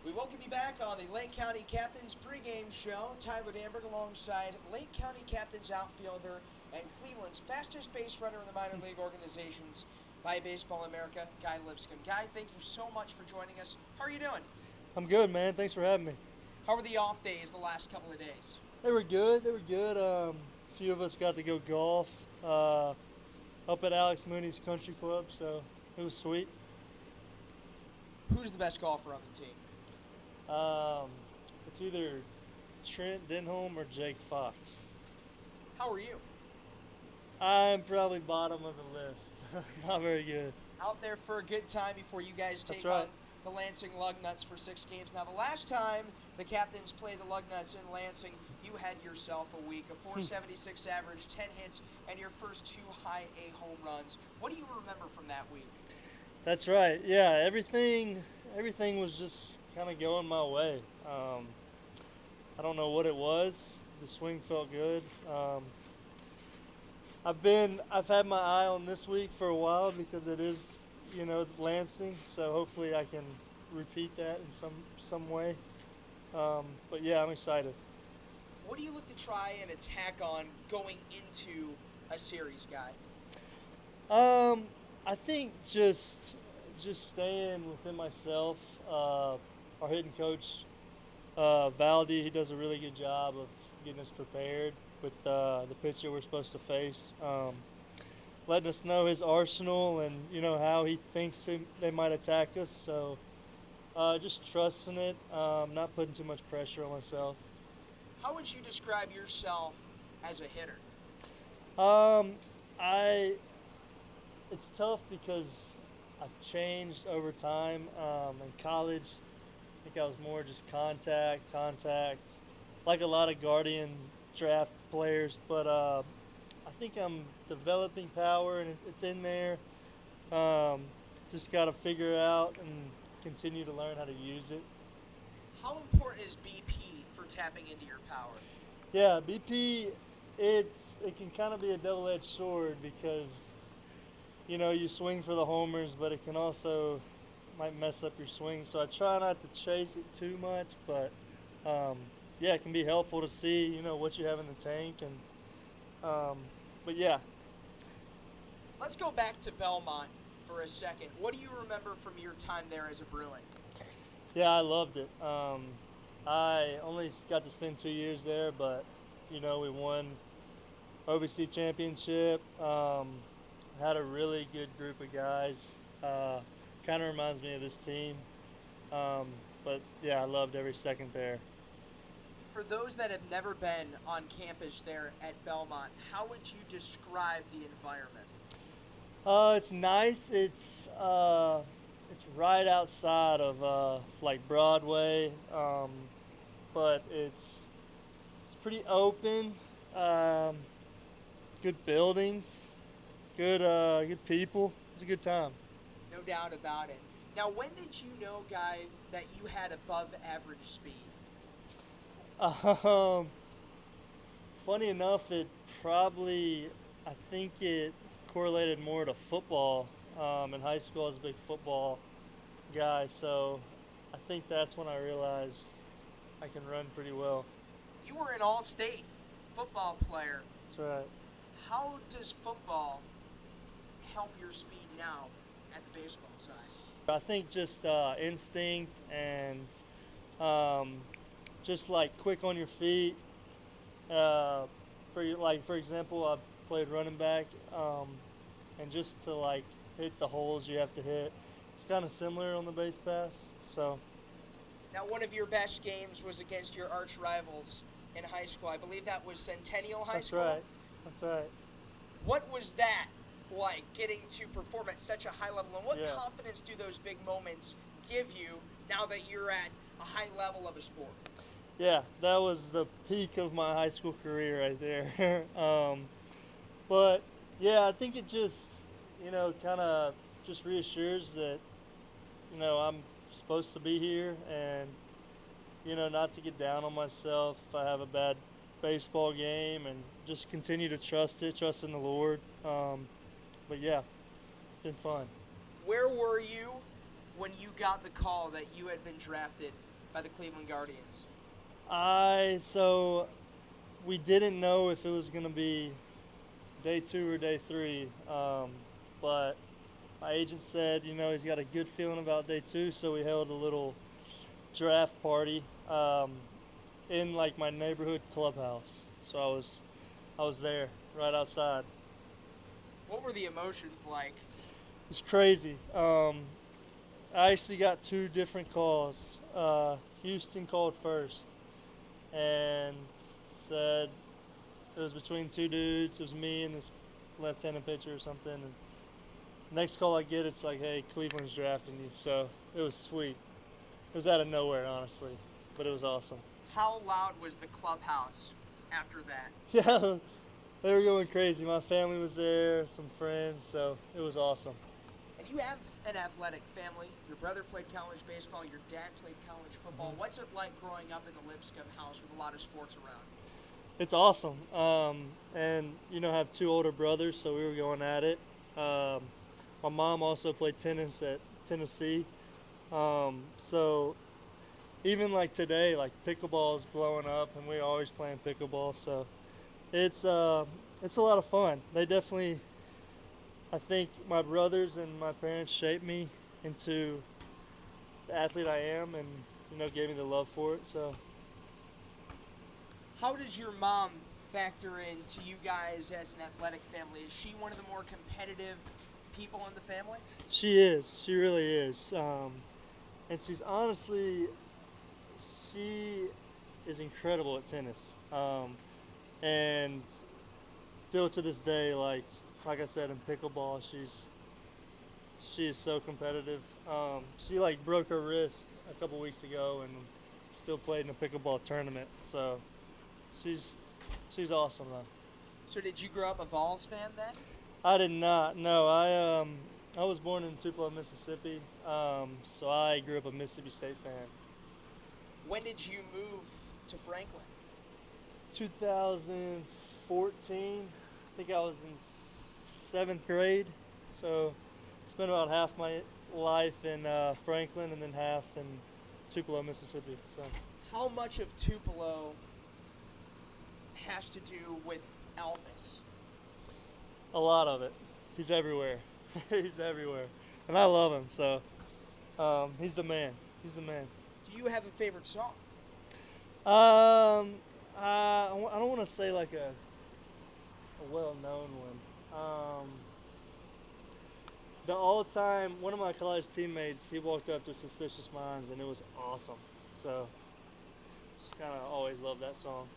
We welcome you back on the Lake County Captains pregame show. Tyler Danberg alongside Lake County Captains outfielder and Cleveland's fastest base runner in the minor league organizations by Baseball America, Guy Lipscomb. Guy, thank you so much for joining us. How are you doing? I'm good, man. Thanks for having me. How were the off days the last couple of days? They were good. A few of us got to go golf up at Alex Mooney's Country Club, so it was sweet. Who's the best golfer on the team? It's either Trent Denholm or Jake Fox. How are you? I'm probably bottom of the list. Not very good. Out there for a good time before you guys take That's right. on the Lansing Lugnuts for 6 games. Now, the last time the Captains played the Lugnuts in Lansing, you had yourself a week, a .476 average, 10 hits, and your first 2 high A home runs. What do you remember from that week? That's right. Yeah, everything was just kind of going my way. I don't know what it was. The swing felt good. I've had my eye on this week for a while because it is, Lansing. So hopefully I can repeat that in some way. But yeah, I'm excited. What do you look to try and attack on going into a series, Guy? I think just staying within myself. Our hitting coach, Valdi, he does a really good job of getting us prepared with the pitcher we're supposed to face, letting us know his arsenal and how he thinks they might attack us. So just trusting it, not putting too much pressure on myself. How would you describe yourself as a hitter? It's tough because I've changed over time. In college, I think I was more just contact, like a lot of Guardian draft players. But I think I'm developing power, and it's in there. Just got to figure it out and continue to learn how to use it. How important is BP for tapping into your power? Yeah, BP, it can kind of be a double-edged sword because you swing for the homers, but it can also might mess up your swing. So I try not to chase it too much, but yeah, it can be helpful to see what you have in the tank, and but yeah. Let's go back to Belmont for a second. What do you remember from your time there as a Bruin? Yeah, I loved it. I only got to spend 2 years there, but we won OVC championship. Had a really good group of guys. Kind of reminds me of this team. But yeah, I loved every second there. For those that have never been on campus there at Belmont, how would you describe the environment? It's nice. It's right outside of like Broadway, but it's pretty open. Good buildings. Good people. It's a good time. No doubt about it. Now, when did you know, Guy, that you had above average speed? Funny enough, I think it correlated more to football. In high school, I was a big football guy, so I think that's when I realized I can run pretty well. You were an all-state football player. That's right. How does football help your speed now at the baseball side? I think just instinct and just like quick on your feet. For example, I played running back, and just to hit the holes you have to hit. It's kind of similar on the base pass. So. Now, one of your best games was against your arch rivals in high school. I believe that was Centennial High School. That's right. What was that like, getting to perform at such a high level, and what confidence do those big moments give you now that you're at a high level of a sport? Yeah, that was the peak of my high school career right there. But yeah, I think it just kind of just reassures that I'm supposed to be here, and not to get down on myself if I have a bad baseball game, and just continue to trust in the Lord. But yeah, it's been fun. Where were you when you got the call that you had been drafted by the Cleveland Guardians? So we didn't know if it was going to be day 2 or day 3, but my agent said, he's got a good feeling about day 2, so we held a little draft party in like my neighborhood clubhouse. So I was there right outside. What were the emotions like? It's crazy. I actually got 2 different calls. Houston called first and said it was between 2 dudes. It was me and this left-handed pitcher or something. And next call I get, it's like, hey, Cleveland's drafting you. So it was sweet. It was out of nowhere, honestly, but it was awesome. How loud was the clubhouse after that? Yeah, they were going crazy. My family was there, some friends, so it was awesome. And you have an athletic family. Your brother played college baseball. Your dad played college football. Mm-hmm. What's it like growing up in the Lipscomb house with a lot of sports around? It's awesome. And, I have 2 older brothers, so we were going at it. My mom also played tennis at Tennessee. So even like today, like pickleball is blowing up, and we're always playing pickleball. So it's a lot of fun. They definitely, I think my brothers and my parents shaped me into the athlete I am, and gave me the love for it. So how does your mom factor into you guys as an athletic family? Is she one of the more competitive people in the family? She is. She really is. And she is incredible at tennis. And still to this day, like I said, in pickleball, she is so competitive. She like broke her wrist a couple weeks ago and still played in a pickleball tournament. So she's awesome though. So did you grow up a Vols fan then? I did not. No, I was born in Tupelo, Mississippi. So I grew up a Mississippi State fan. When did you move to Franklin? 2014. I think I was in 7th grade. So spent about half my life in Franklin and then half in Tupelo, Mississippi. So how much of Tupelo has to do with Elvis? A lot of it. He's everywhere. He's everywhere. And I love him, so he's the man. He's the man. Do you have a favorite song? I don't want to say like a well-known one. The all-time, one of my college teammates, he walked up to Suspicious Minds, and it was awesome. So just kind of always loved that song.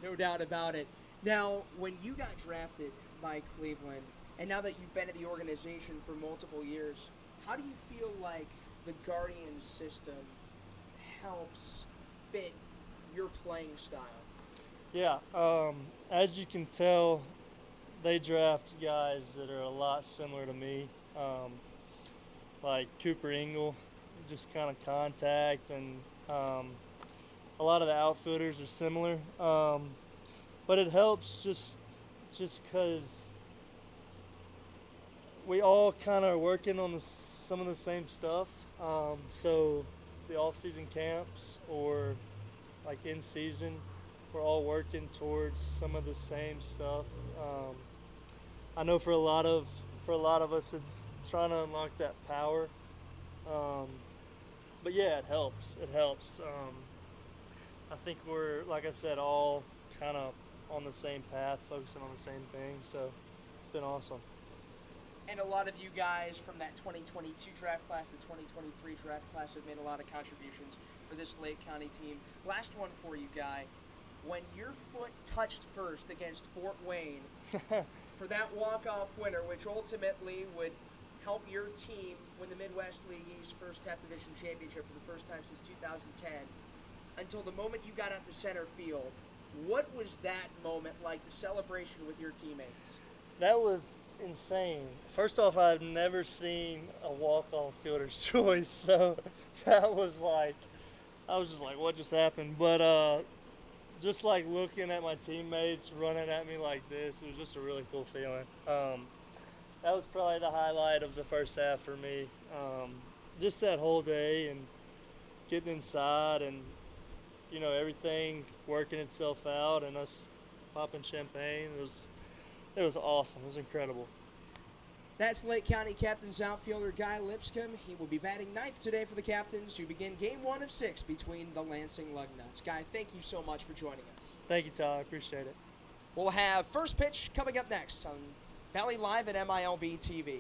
No doubt about it. Now, when you got drafted by Cleveland, and now that you've been at the organization for multiple years, how do you feel like the Guardians system helps fit your playing style? Yeah, as you can tell, they draft guys that are a lot similar to me, like Cooper Ingle, just kind of contact, and a lot of the outfielders are similar. But it helps just because we all kind of are working on some of the same stuff. So the off-season camps or like in season, we're all working towards some of the same stuff. I know for a lot of us, it's trying to unlock that power. But yeah, it helps. It helps. I think we're, like I said, all kind of on the same path, focusing on the same thing. So it's been awesome. And a lot of you guys from that 2022 draft class, the 2023 draft class, have made a lot of contributions for this Lake County team. Last one for you, Guy. When your foot touched first against Fort Wayne for that walk-off winner, which ultimately would help your team win the Midwest League East First Half Division Championship for the first time since 2010, until the moment you got out to center field, what was that moment like, the celebration with your teammates? That was insane. First off, I've never seen a walk-off fielder's choice, so that was like, I was just like, what just happened? But just like looking at my teammates running at me like this, it was just a really cool feeling. That was probably the highlight of the first half for me. Just that whole day, and getting inside and, you know, everything working itself out and us popping champagne. It was awesome. It was incredible. That's Lake County Captains outfielder Guy Lipscomb. He will be batting ninth today for the Captains to begin game 1 of 6 between the Lansing Lugnuts. Guy, thank you so much for joining us. Thank you, Tyler. I appreciate it. We'll have first pitch coming up next on Valley Live at MILB TV.